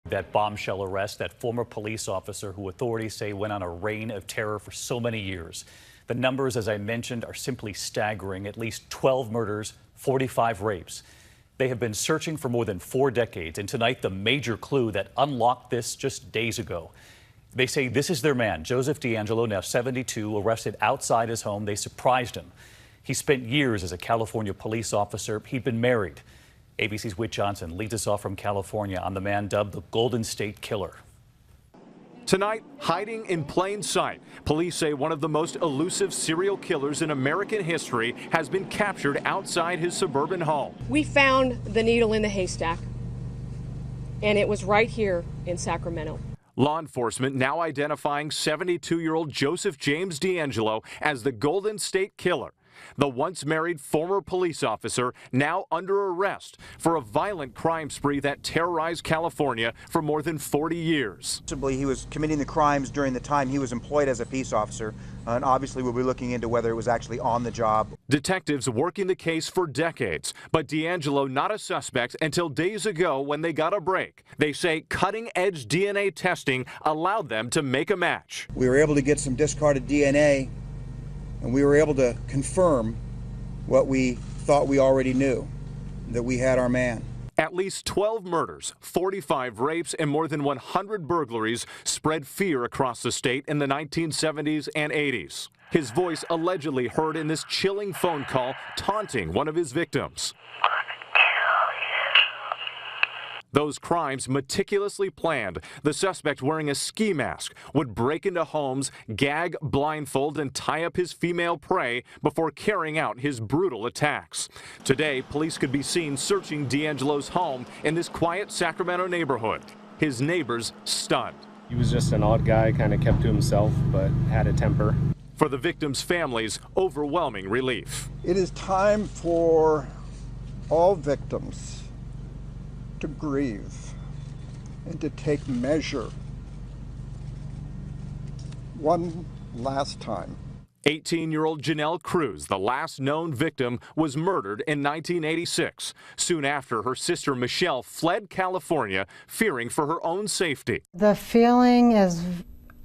That bombshell arrest, that former police officer who authorities say went on a reign of terror for so many years. The numbers, as I mentioned, are simply staggering. At least 12 murders, 45 rapes. They have been searching for more than 4 decades, and tonight the major clue that unlocked this just days ago. They say this is their man, Joseph DeAngelo, now 72, arrested outside his home. They surprised him. He spent years as a California police officer. He'd been married. ABC's Whit Johnson leads us off from California on the man dubbed the Golden State Killer. Tonight, hiding in plain sight, police say one of the most elusive serial killers in American history has been captured outside his suburban home. We found the needle in the haystack, and it was right here in Sacramento. Law enforcement now identifying 72-year-old Joseph James DeAngelo as the Golden State Killer. The once married former police officer now under arrest for a violent crime spree that terrorized California for more than 40 years. He was committing the crimes during the time he was employed as a peace officer, and obviously we'll be looking into whether it was actually on the job. Detectives working the case for decades, but DeAngelo not a suspect until days ago when they got a break. They say cutting-edge DNA testing allowed them to make a match. We were able to get some discarded DNA, and we were able to confirm what we thought we already knew, that we had our man. At least 12 murders, 45 rapes, and more than 100 burglaries spread fear across the state in the 1970s and 80s. His voice allegedly heard in this chilling phone call, taunting one of his victims. Those crimes meticulously planned. The suspect, wearing a ski mask, would break into homes, gag, blindfold, and tie up his female prey before carrying out his brutal attacks. Today, police could be seen searching DeAngelo's home in this quiet Sacramento neighborhood. His neighbors stunned. He was just an odd guy, kind of kept to himself, but had a temper. For the victims' families, overwhelming relief. It is time for all victims to grieve and to take measure one last time. 18-year-old Janelle Cruz, the last known victim, was murdered in 1986. Soon after, her sister Michelle fled California, fearing for her own safety. The feeling is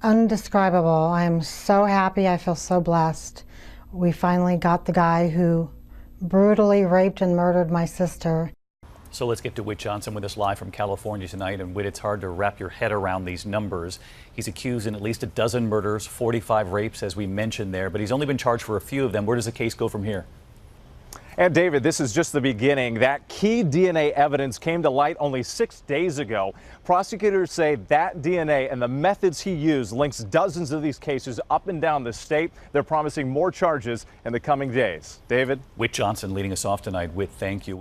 undescribable. I am so happy. I feel so blessed. We finally got the guy who brutally raped and murdered my sister. So let's get to Whit Johnson with us live from California tonight. And Whit, it's hard to wrap your head around these numbers. He's accused in at least a dozen murders, 45 rapes, as we mentioned there, but he's only been charged for a few of them. Where does the case go from here? And David, this is just the beginning. That key DNA evidence came to light only 6 days ago. Prosecutors say that DNA and the methods he used links dozens of these cases up and down the state. They're promising more charges in the coming days. David? Whit Johnson leading us off tonight. Whit, thank you.